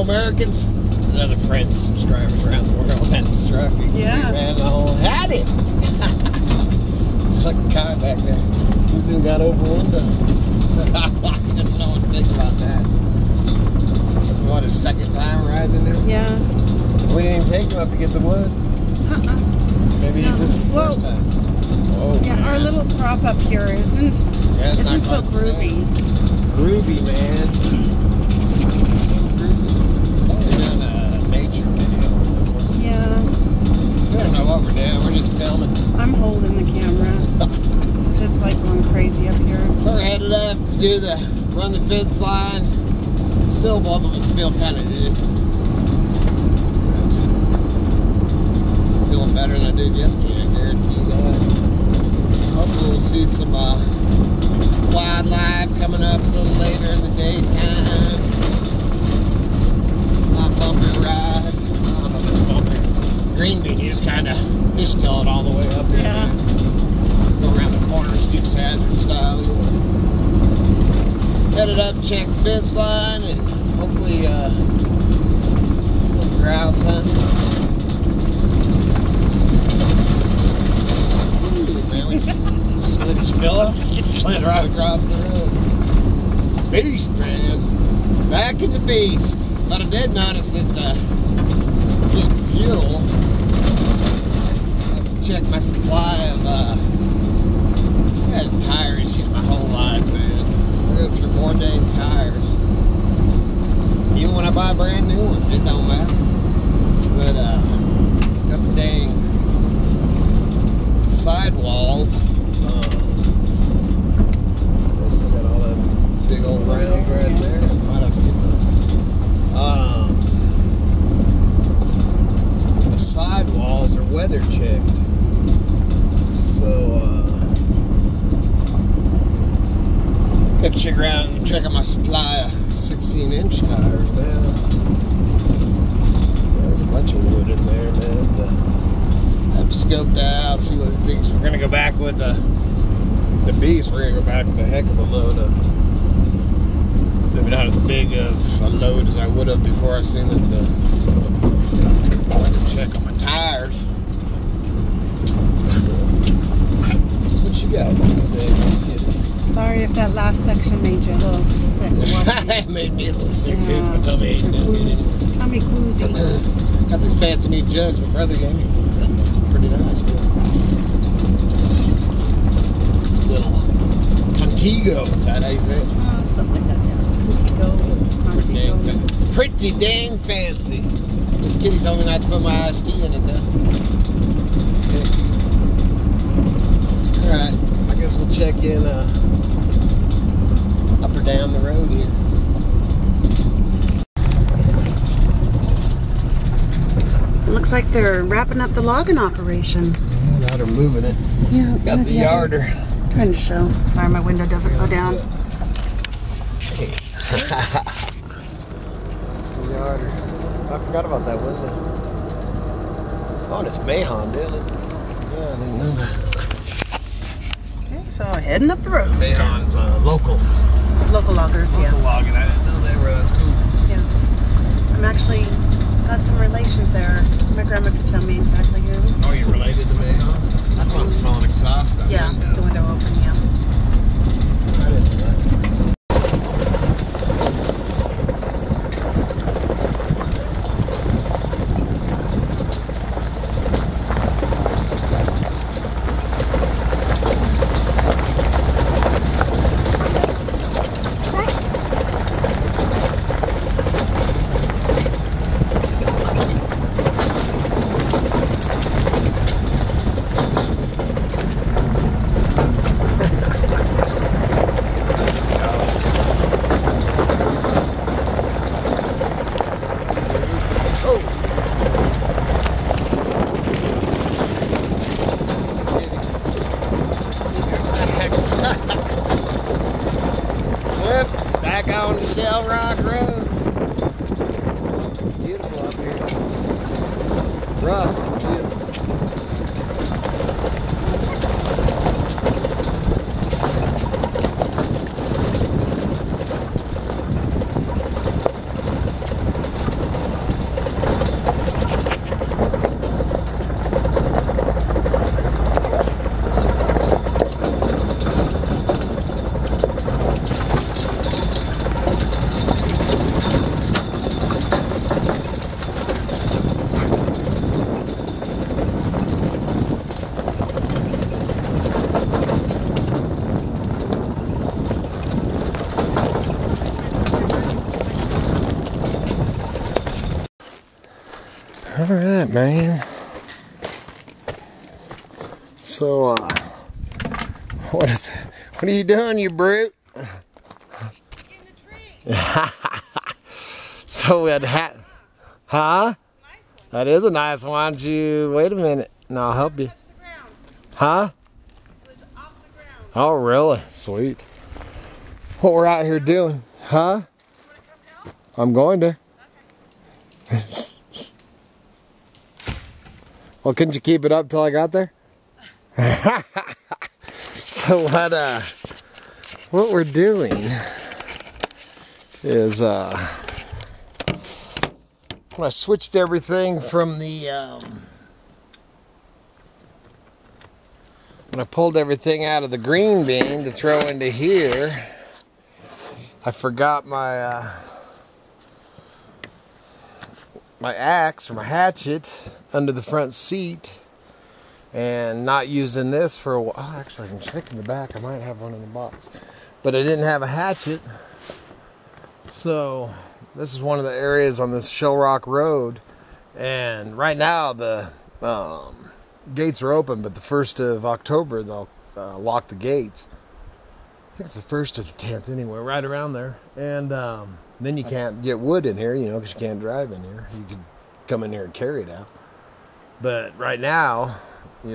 Americans and other friends, subscribers around the world that struck me. Yeah. Man, had it. Like a guy back there. He's even got over window. He doesn't know what to think about that. What, his second time riding in there? Yeah. We didn't even take him up to get the wood. Maybe No. this is the first time. Oh, yeah, man. our little prop up here isn't so groovy. Groovy, man. It's so groovy. Oh, we're doing a nature video on this one. Yeah. We don't know what we're doing. We're just filming. I'm holding the camera. It's like going crazy up here. So we're headed up to do run the fence line. Still, both of us feel kind of good. Feeling better than I did yesterday, I guarantee that. Hopefully we'll see some wildlife coming up a little later in the daytime. My bumper ride. I don't know if it's bumper. Green bean, you just kind of fishtail it all the way up here. Yeah. Go around the corner, Duke's Hazard style. Headed up, check the fence line, and hopefully little grouse hunting. Ooh, man, we just slid his Phyllis. Just slid right across the road. Beast, man. Back in the beast. But I did notice that getting fuel, I've checked my supply of I had tire issues my whole life, man. I go through more dang tires. Even when I buy brand new ones, it don't matter. But got the dang sidewalls. I still got all that big old rounds right there. Might have to get those. The sidewalls are weather checked. So got to check around and check out my supply of 16-inch tires, man. There's a bunch of wood in there, man. I have to scope that out, see what it thinks. We're gonna go back with the beast. We're gonna go back with a heck of a load of, maybe not as big of a load as I would have before I seen that check on my tires. What you got to say? Sorry if that last section made you a little sick. It made me a little sick too. My tummy ain't done good anymore. Tummy quoozy. Got these fancy new jugs my brother gave me. Pretty nice. Little Contigo. Is that how you say it? Something like that, yeah. Contigo. Pretty dang fancy. This kitty told me not to put my iced tea in it though. Okay. Alright, I guess we'll check in up or down the road here. It looks like they're wrapping up the logging operation. Yeah, now they're moving it. Yeah. Got the yarder. Trying to show. Sorry, my window doesn't go down. Hey. That's the yarder. I forgot about that window. Oh, and it's Mahon, didn't it? Yeah, I didn't know that. Okay, so heading up the road. Mahon's local. Local loggers, yeah. Local logging. I didn't know they were. That's cool. Yeah. I'm actually got some relations there. My grandma could tell me exactly who. Oh, you're related to Mahon's? That's why I'm smelling exhaust. That Yeah, window. the window open, yeah. I didn't know that. Yep, back on the Shell Rock Road. Beautiful up here. Rough, beautiful. All right, man. So, what are you doing, you brute? In the tree. So we had huh? Nice one. That is a nice one. Why don't you wait a minute and I'll help you. Touch the ground. Huh? It was off the ground. Oh, really? Sweet. What we're out here doing? Huh? You want to come down? I'm going to. Okay. Well, couldn't you keep it up till I got there? So what we're doing is when I switched everything from the when I pulled everything out of the green bean to throw into here, I forgot my my axe or my hatchet under the front seat, and not using this for a while. Oh, actually, I can check in the back. I might have one in the box, but I didn't have a hatchet. So this is one of the areas on this Shell Rock Road, and right now the gates are open, but the 1st of October they'll lock the gates. I think it's the 1st or the 10th anyway, right around there. And then you can't get wood in here, because you can't drive in here. You could come in here and carry it out. But right now, we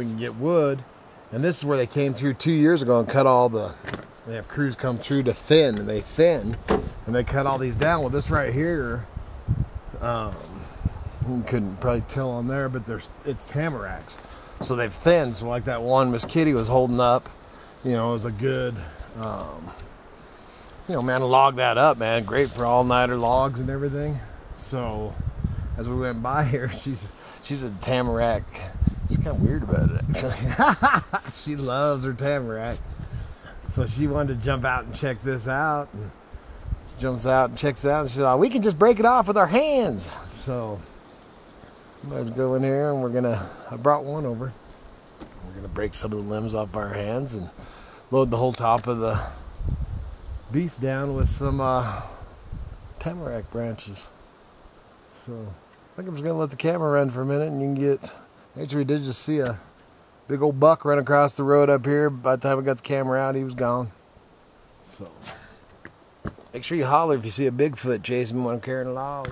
can get wood. And this is where they came through 2 years ago and cut all they have crews come through to thin, and they thin, and they cut all these down. Well, this right here, you couldn't probably tell on there, but it's tamaracks. So they've thinned. So like that one Miss Kitty was holding up, it was a good, man, log that up, man. Great for all-nighter logs and everything. So as we went by here, she's a tamarack. She's kind of weird about it, actually. She loves her tamarack. So she wanted to jump out and check this out. And she jumps out and checks it out. And she's like, we can just break it off with our hands. So let's go in here, and I brought one over. We're going to break some of the limbs off our hands and load the whole top of the beast down with some tamarack branches. So I think I'm just going to let the camera run for a minute, and you can get... Actually, we did just see a big old buck run across the road up here. By the time I got the camera out, he was gone. So make sure you holler if you see a Bigfoot chasing me when I'm carrying a log.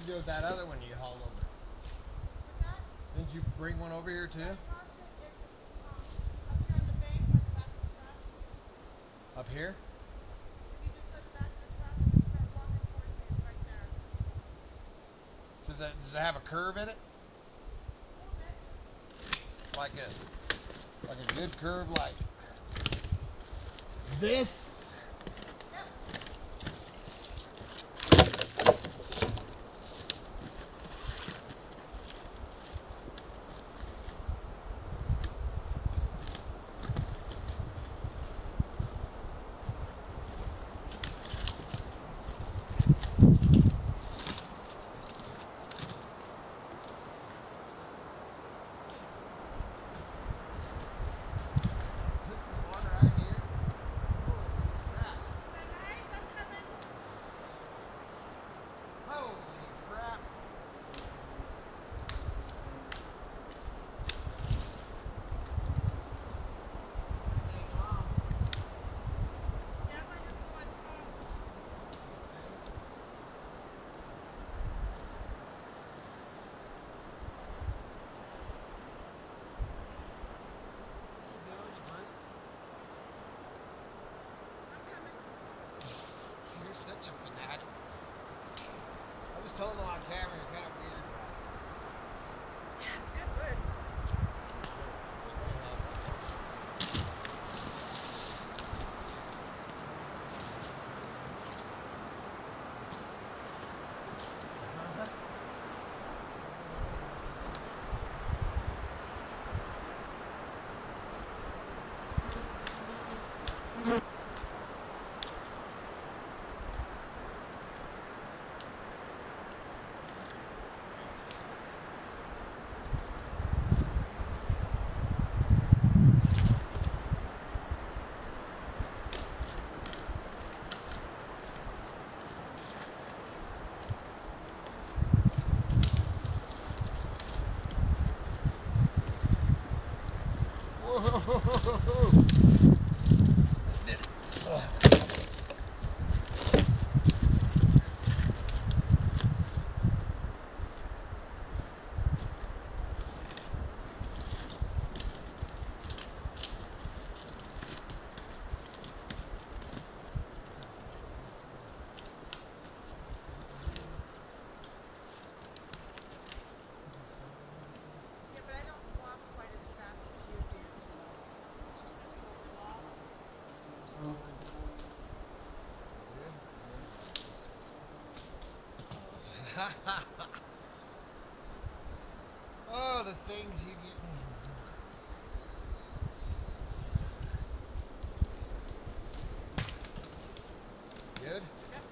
With that other one you hauled over? Didn't you bring one over here too? Up here? So does it have a curve in it? Like a good curve like this? Oh, the things you get. Good? Yep.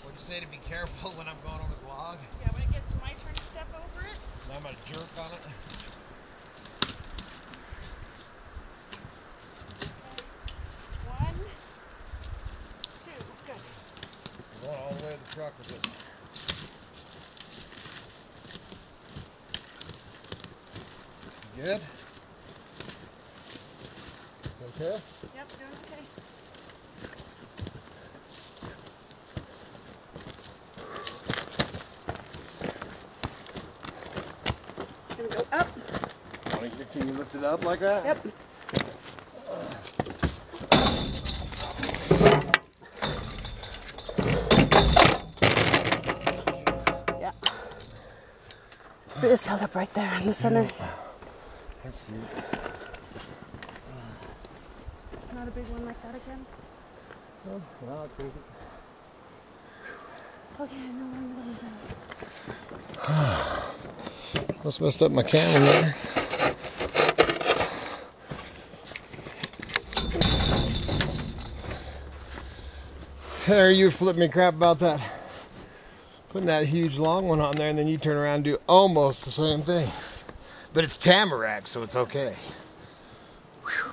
What'd you say to be careful when I'm going over the log? Yeah, when it gets my turn to step over it. And I'm gonna jerk on it. Okay. 1, 2, good. Going all the way to the truck with this. Good? Okay? Yep, doing okay. Gonna go up. Can you lift it up like that? Yep. Yeah. Speed is held up right there in the center. Let's see. Not a big one like that again. Oh, well, I'll take it. Okay, no longer than that. Must have messed up my camera there. There, you flip me crap about that. Putting that huge long one on there, and then you turn around and do almost the same thing. But it's tamarack, so it's okay. Whew.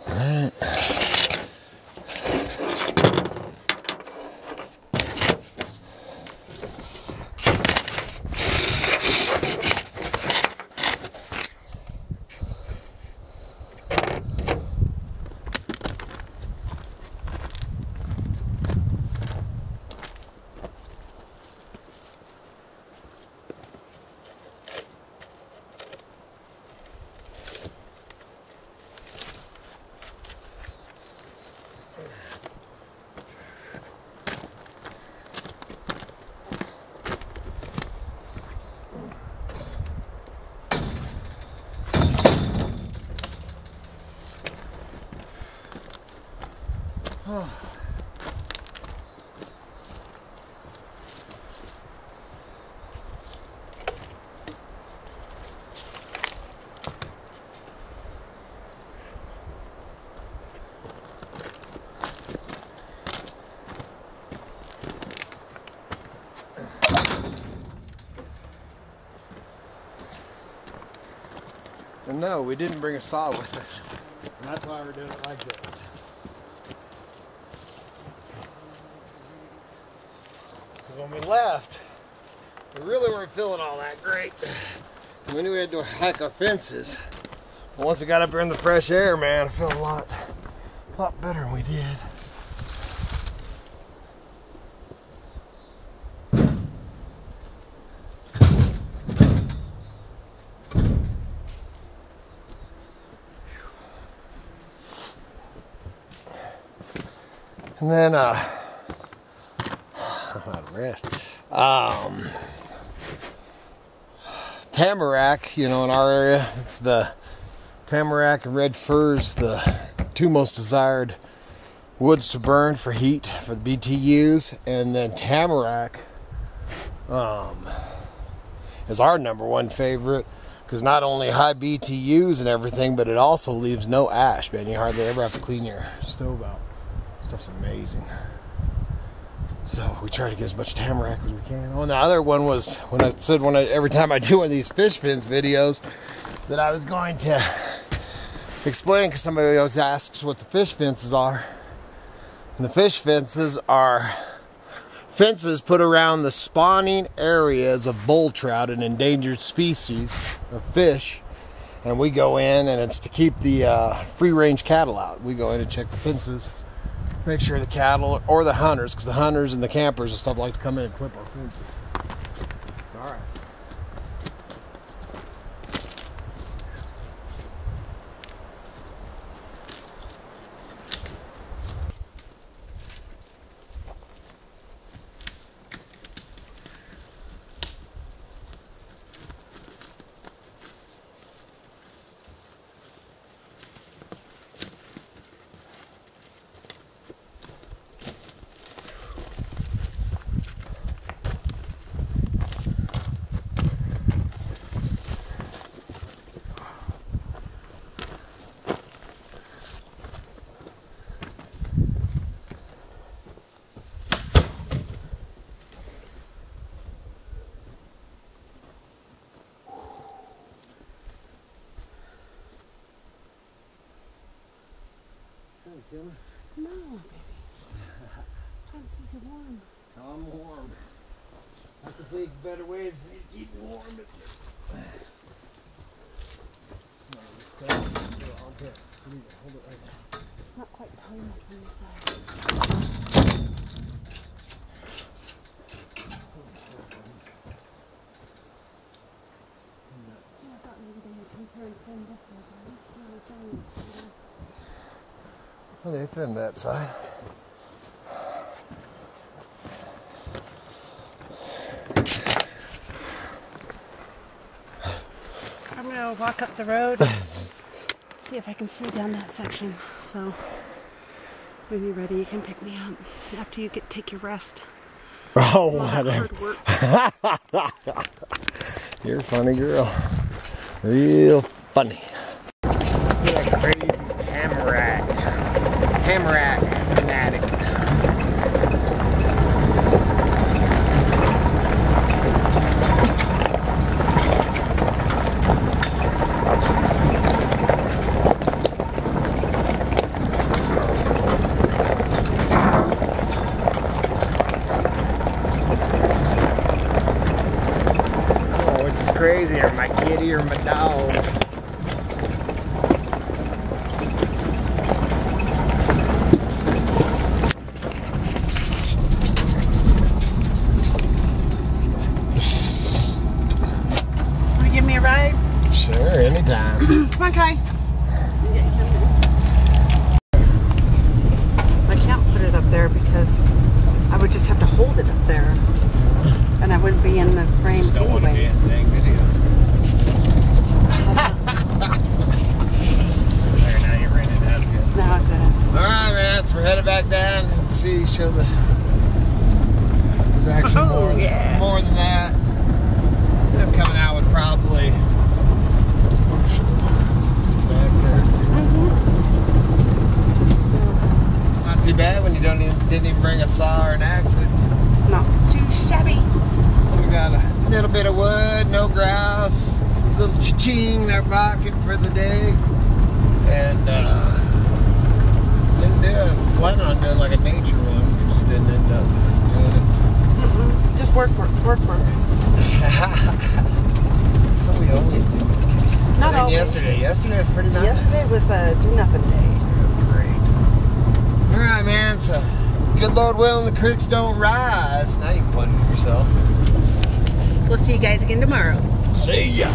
All right. And no, we didn't bring a saw with us. And that's why we're doing it like this. Because when we left, we really weren't feeling all that great. And we knew we had to hike our fences. But once we got up here in the fresh air, man, I felt a lot better than we did. And then, I'm out of breath. Tamarack, you know, in our area, it's the tamarack and red firs, the two most desired woods to burn for heat for the BTUs. And then tamarack is our #1 favorite because not only high BTUs and everything, but it also leaves no ash, man. You hardly ever have to clean your stove out. Stuff's amazing. So we try to get as much tamarack as we can. Oh, and the other one was when I said every time I do one of these fish fins videos that I was going to explain, because somebody always asks what the fish fences are. And the fish fences are fences put around the spawning areas of bull trout, an endangered species of fish. And we go in, and it's to keep the free-range cattle out. We go in and check the fences, make sure the cattle, or the hunters, because the hunters and the campers and stuff like to come in and clip our fences. All right. No, baby. Trying to keep you warm. I'm warm. I have to think better ways for me to keep me warm. Hold it right now. Not quite tall enough on this side. I thought maybe they had concerned from this side. Well, they thinned that side. I'm gonna walk up the road, see if I can see down that section. So when you're ready, you can pick me up after you take your rest. Oh, whatever. Hard work. You're a funny girl. Real funny. You're like a crazy Tamarack fanatic. Oh, which is crazier, my kitty or my dog? Sure, anytime. Come on, Kai. I can't put it up there because I would just have to hold it up there, and I wouldn't be in the frame just don't anyways. want to be in the dang video. There, now you're ready. That's good. Now is it? All right, man. So we're headed back down and see. Show the. There's actually more than that. I'm coming out with probably. Not too bad when you didn't even bring a saw or an axe with you. Not too shabby. So we got a little bit of wood, no grouse, a little cha-ching in our pocket for the day, and didn't do it. I was planning on doing like a nature one, we just didn't end up doing it. Just work. That's what we always do. Not always. Yesterday was pretty nice. Yesterday was a do-nothing day. Great. All right, man. So, good Lord willing, the creeks don't rise. Now you can point it yourself. We'll see you guys again tomorrow. See ya.